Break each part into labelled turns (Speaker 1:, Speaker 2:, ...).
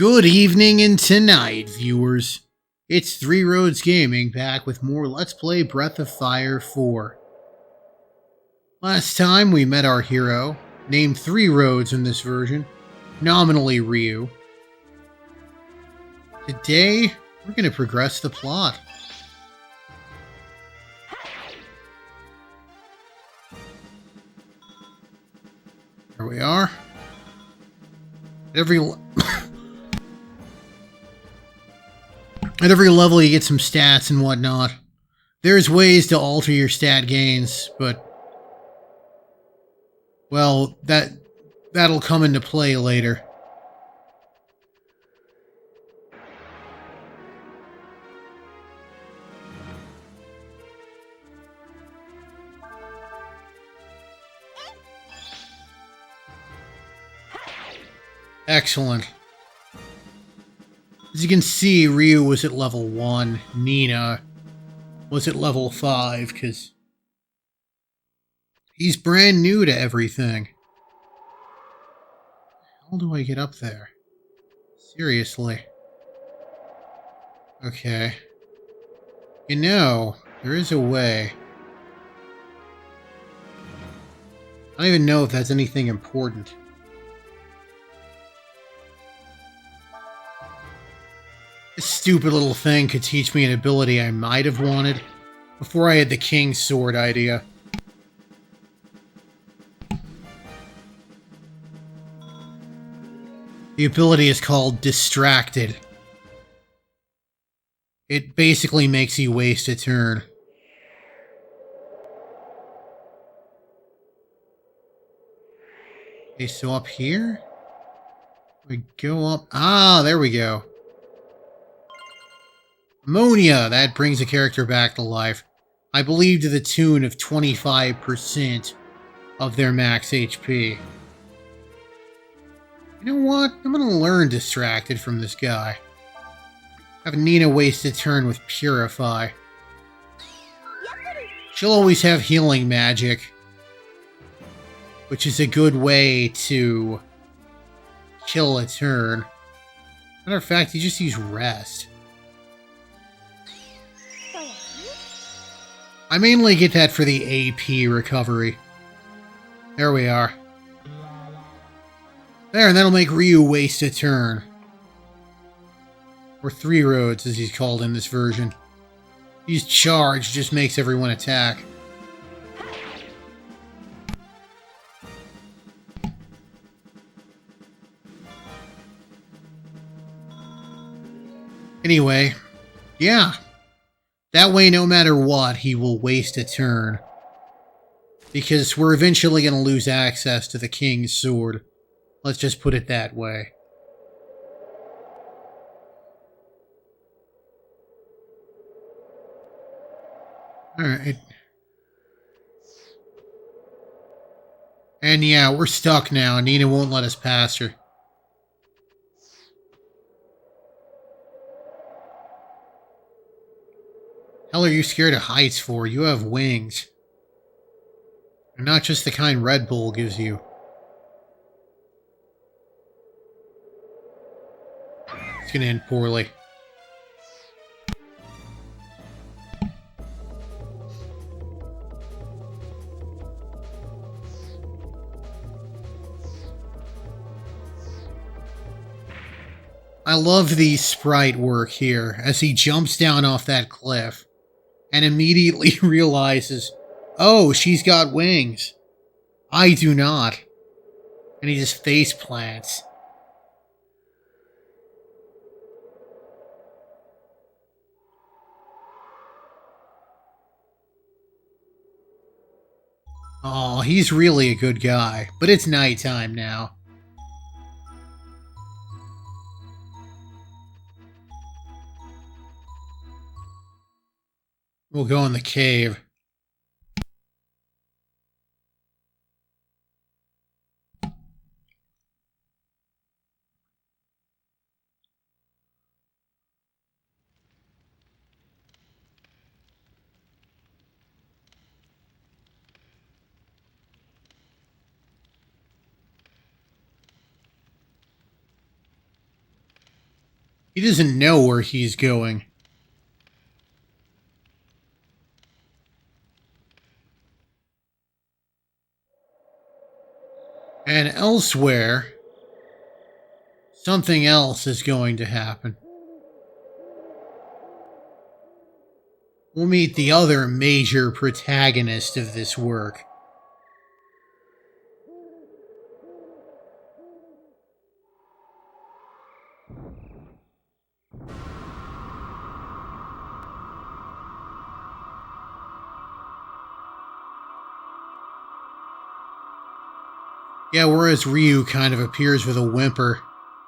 Speaker 1: Good evening and tonight, viewers. It's Three Roads Gaming back with more Let's Play Breath of Fire 4. Last time we met our hero, named Three Roads in this version, nominally Ryu. Today, we're going to progress the plot. Here we are. At every level you get some stats and whatnot. There's ways to alter your stat gains, but well, that'll come into play later. Excellent. As you can see, Ryu was at level 1, Nina was at level 5, because he's brand new to everything. How do I get up there? Seriously. Okay. You know, there is a way. I don't even know if that's anything important. This stupid little thing could teach me an ability I might have wanted before I had the King's Sword idea. The ability is called Distracted. It basically makes you waste a turn. Okay, so up here? We go up... Ah, there we go. Ammonia! That brings a character back to life. I believe to the tune of 25% of their max HP. You know what? I'm gonna learn Distracted from this guy. Have Nina waste a turn with Purify. She'll always have healing magic, which is a good way to kill a turn. Matter of fact, you just use Rest. I mainly get that for the AP recovery. There we are. There, and that'll make Ryu waste a turn. Or Three Roads, as he's called in this version. He's charged, just makes everyone attack. Anyway, yeah. That way, no matter what, he will waste a turn. Because we're eventually going to lose access to the King's Sword. Let's just put it that way. Alright. And yeah, we're stuck now. Nina won't let us pass her. Hell are you scared of heights for? You have wings. They're not just the kind Red Bull gives you. It's gonna end poorly. I love the sprite work here as he jumps down off that cliff and immediately realizes, oh, she's got wings. I do not. And he just face plants. Oh, he's really a good guy, but it's nighttime now. We'll go in the cave. He doesn't know where he's going. And elsewhere, something else is going to happen. We'll meet the other major protagonist of this work. Yeah, whereas Ryu kind of appears with a whimper,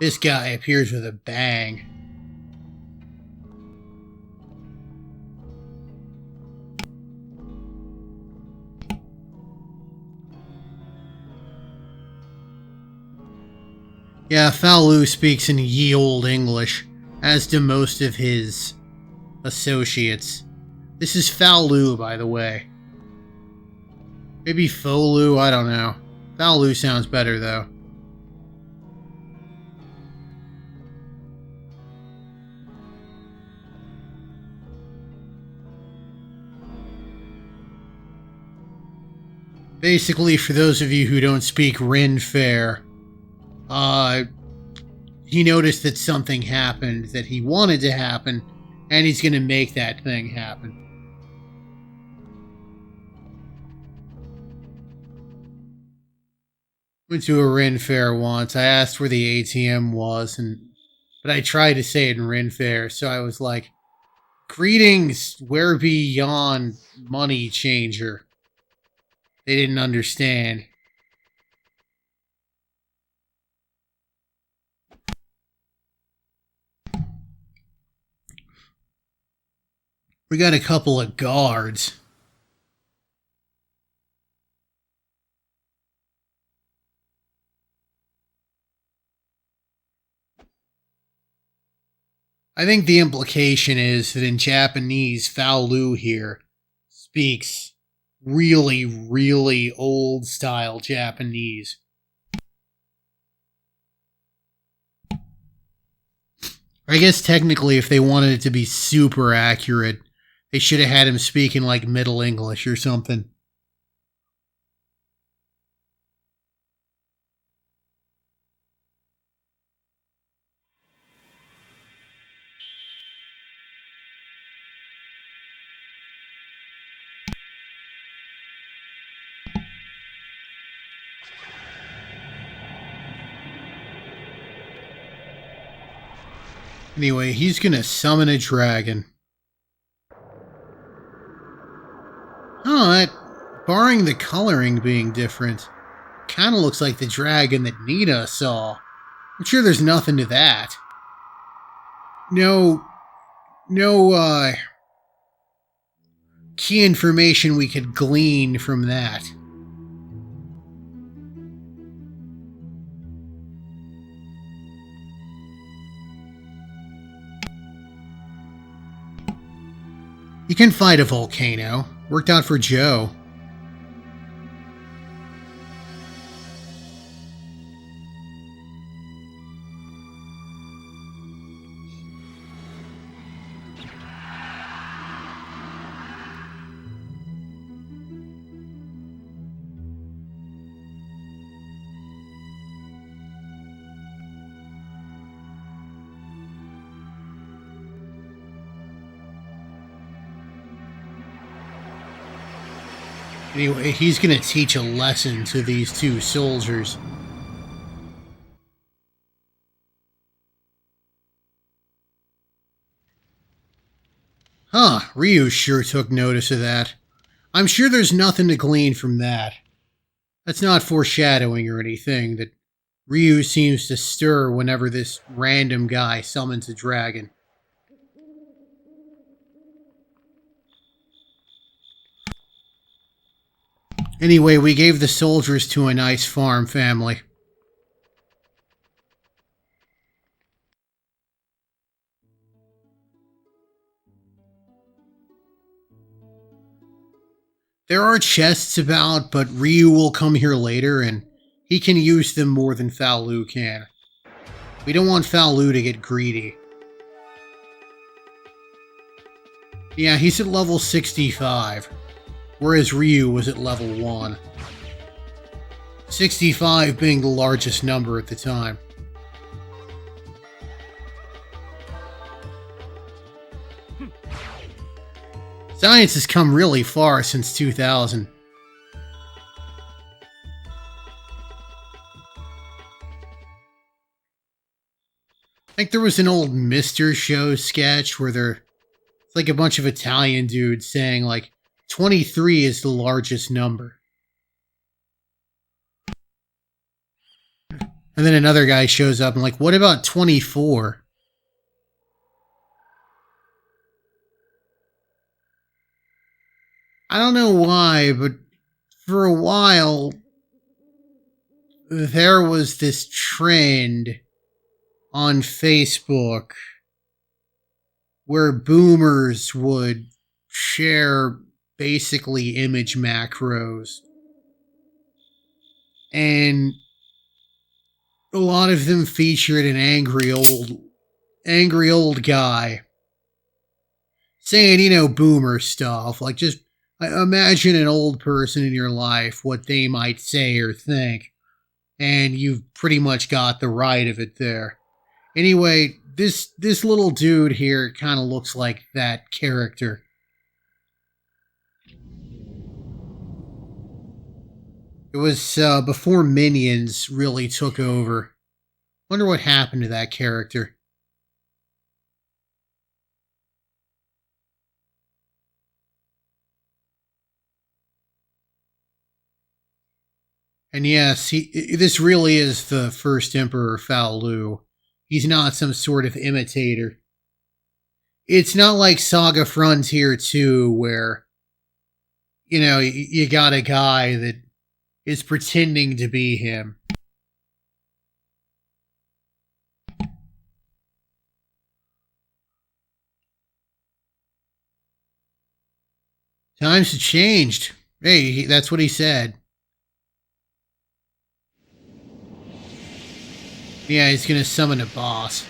Speaker 1: this guy appears with a bang. Yeah, Fou-Lu speaks in ye olde English, as do most of his associates. This is Fou-Lu, by the way. Maybe Fou-Lu, I don't know. Fou-Lu sounds better, though. Basically, for those of you who don't speak Ren fair, he noticed that something happened that he wanted to happen, and he's going to make that thing happen. Went to a Ren fair once. I asked where the ATM was, but I tried to say it in Ren fair, so I was like, "Greetings, where be yon money changer?" They didn't understand. We got a couple of guards. I think the implication is that in Japanese, Fou-Lu here speaks really, really old style Japanese. I guess technically if they wanted it to be super accurate, they should have had him speak in like Middle English or something. Anyway, he's gonna summon a dragon. Barring the coloring being different, kind of looks like the dragon that Nina saw. I'm sure there's nothing to that. No, key information we could glean from that. You can fight a volcano. Worked out for Joe. Anyway, he's gonna teach a lesson to these two soldiers. Huh, Ryu sure took notice of that. I'm sure there's nothing to glean from that. That's not foreshadowing or anything, that Ryu seems to stir whenever this random guy summons a dragon. Anyway, we gave the soldiers to a nice farm family. There are chests about, but Ryu will come here later, and he can use them more than Fou-Lu can. We don't want Fou-Lu to get greedy. Yeah, he's at level 65, whereas Ryu was at level 1. 65 being the largest number at the time. Science has come really far since 2000. I think there was an old Mr. Show sketch where it's like a bunch of Italian dudes saying like 23 is the largest number. And then another guy shows up and like, what about 24? I don't know why, but for a while, there was this trend on Facebook where boomers would share basically image macros. And a lot of them featured an angry old guy saying, you know, boomer stuff. Like, just imagine an old person in your life, what they might say or think. And you've pretty much got the right of it there. Anyway, this little dude here kind of looks like that character. It was before Minions really took over. Wonder what happened to that character. And yes, this really is the first Emperor Fou-Lu. He's not some sort of imitator. It's not like Saga Frontier 2 where, you know, you got a guy that is pretending to be him. Times have changed. Hey, that's what he said. Yeah, he's gonna summon a boss.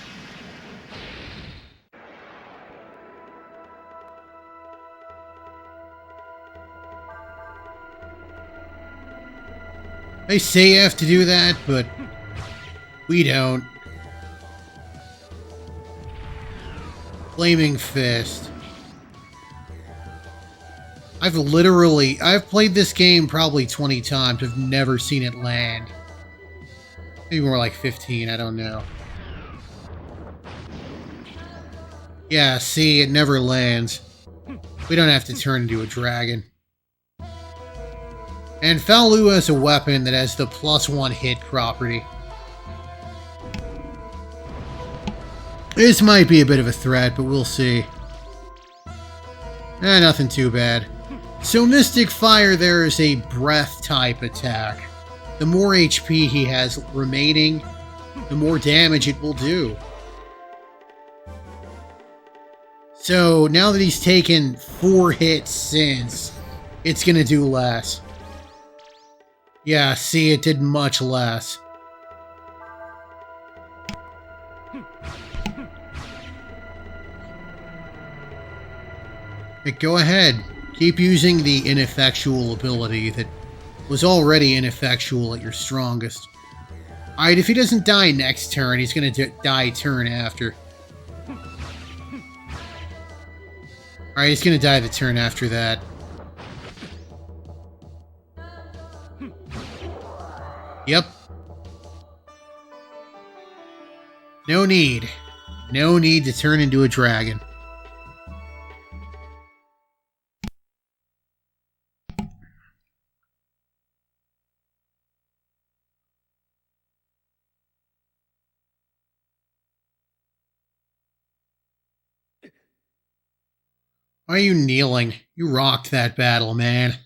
Speaker 1: They say you have to do that, but we don't. Flaming Fist. I've played this game probably 20 times. I've never seen it land. Maybe more like 15, I don't know. Yeah, see, it never lands. We don't have to turn into a dragon. And Fou-Lu has a weapon that has the +1 hit property. This might be a bit of a threat, but we'll see. Nothing too bad. So Mystic Fire there is a breath type attack. The more HP he has remaining, the more damage it will do. So now that he's taken 4 hits since, it's gonna do less. Yeah, see, it did much less. But go ahead. Keep using the ineffectual ability that was already ineffectual at your strongest. Alright, if he doesn't die next turn, he's gonna die turn after. Alright, he's gonna die the turn after that. Yep. No need. No need to turn into a dragon. Why are you kneeling? You rocked that battle, man.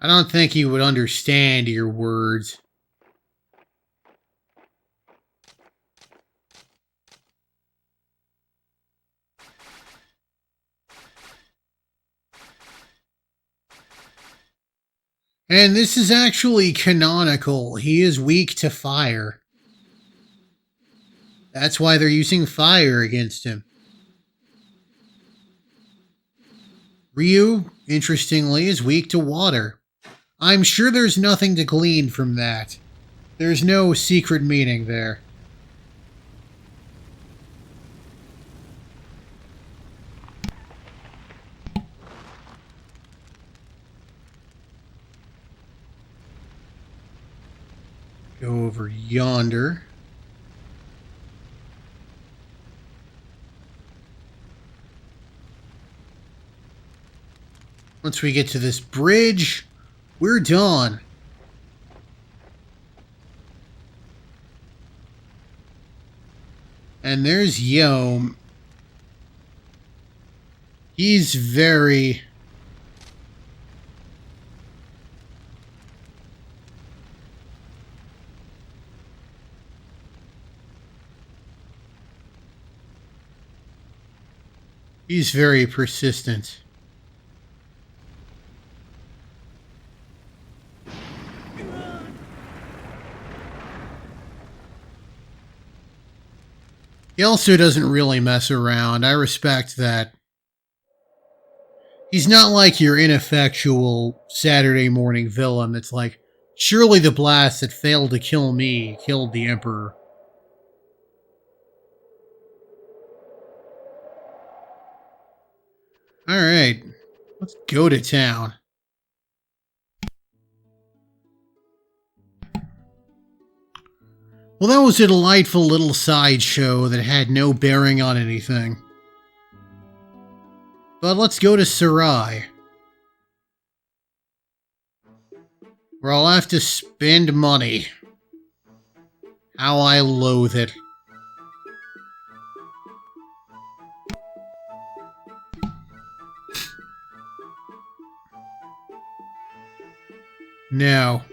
Speaker 1: I don't think he would understand your words. And this is actually canonical. He is weak to fire. That's why they're using fire against him. Ryu, interestingly, is weak to water. I'm sure there's nothing to glean from that. There's no secret meaning there. Go over yonder. Once we get to this bridge, we're done. And there's Yom. He's very... He's very persistent. He also doesn't really mess around. I respect that. He's not like your ineffectual Saturday morning villain that's like, surely the blast that failed to kill me killed the Emperor. Alright, let's go to town. Well, that was a delightful little sideshow that had no bearing on anything. But let's go to Sarai, where I'll have to spend money. How I loathe it. Now,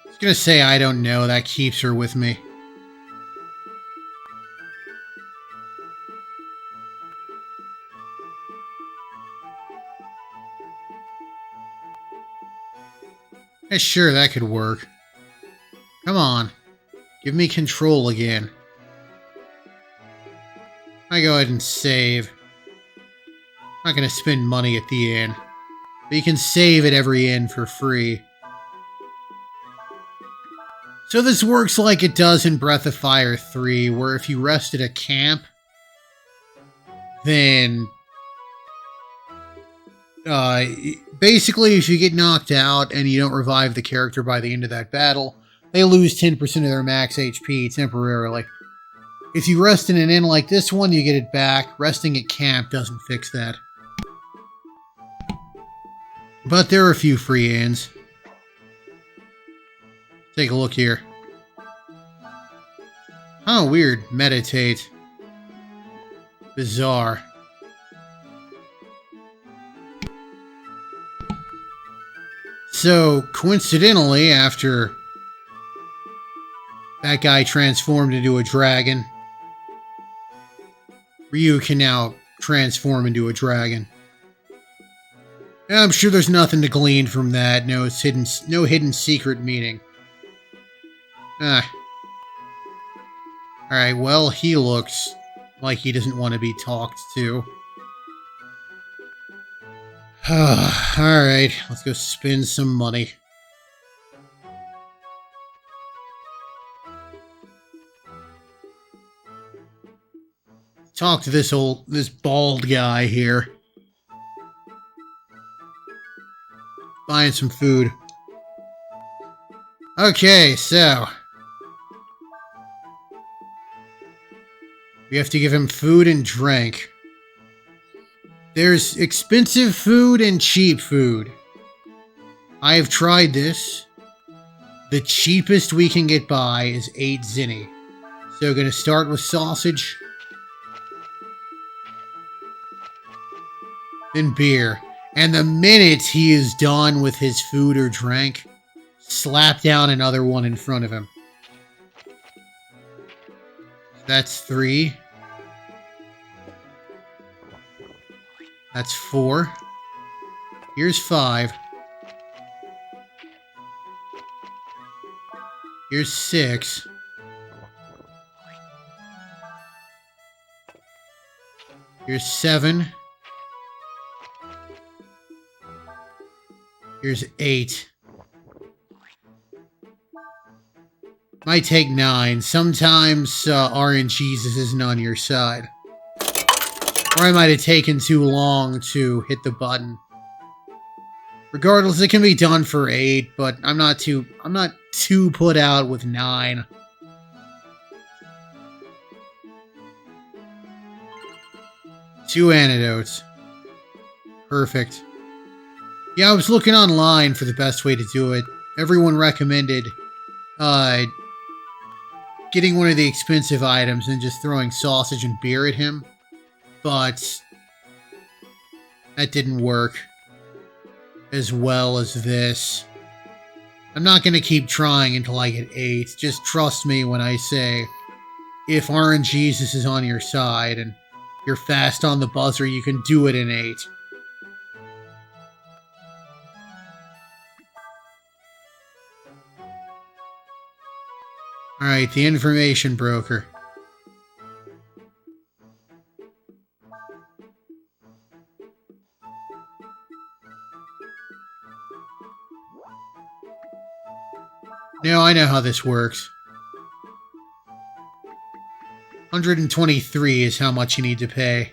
Speaker 1: I was gonna say I don't know, that keeps her with me. Yeah, sure, that could work. Come on, give me control again. I go ahead and save. I'm not gonna spend money at the inn, but you can save at every inn for free. So this works like it does in Breath of Fire 3, where if you rest at a camp, then basically if you get knocked out and you don't revive the character by the end of that battle, they lose 10% of their max HP temporarily. If you rest in an inn like this one, you get it back. Resting at camp doesn't fix that. But there are a few free inns. Take a look here. Oh, weird. Meditate. Bizarre. So, coincidentally, after that guy transformed into a dragon, Ryu can now transform into a dragon. I'm sure there's nothing to glean from that. No hidden secret meaning. Alright, well, he looks like he doesn't want to be talked to. Alright, let's go spend some money. Talk to this bald guy here. Buying some food. Okay, so we have to give him food and drink. There's expensive food and cheap food. I have tried this. The cheapest we can get by is 8 zenny. So gonna start with sausage. Then beer. And the minute he is done with his food or drink, slap down another one in front of him. That's 3. That's 4. Here's 5. Here's 6. Here's 7. Here's 8. Might take 9. Sometimes RNGesus isn't on your side. Or I might have taken too long to hit the button. Regardless, it can be done for 8, but I'm not too put out with 9. Two antidotes. Perfect. Yeah, I was looking online for the best way to do it. Everyone recommended getting one of the expensive items and just throwing sausage and beer at him. But that didn't work as well as this. I'm not going to keep trying until I get 8. Just trust me when I say, if RNGesus is on your side and you're fast on the buzzer, you can do it in 8. Alright, the information broker. Now I know how this works. 123 is how much you need to pay.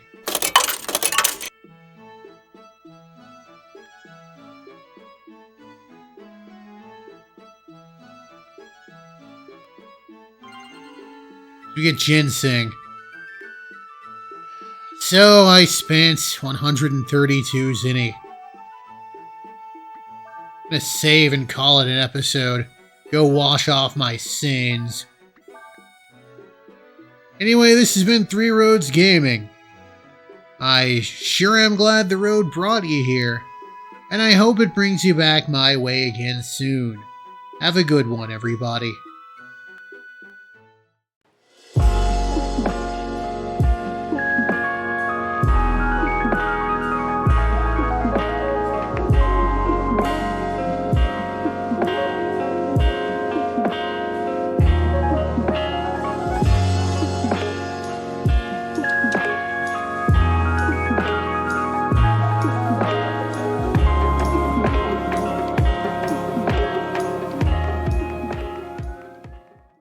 Speaker 1: You get ginseng. So I spent 132 zenny. I'm gonna save and call it an episode. Go wash off my sins. Anyway, this has been Three Roads Gaming. I sure am glad the road brought you here, and I hope it brings you back my way again soon. Have a good one, everybody.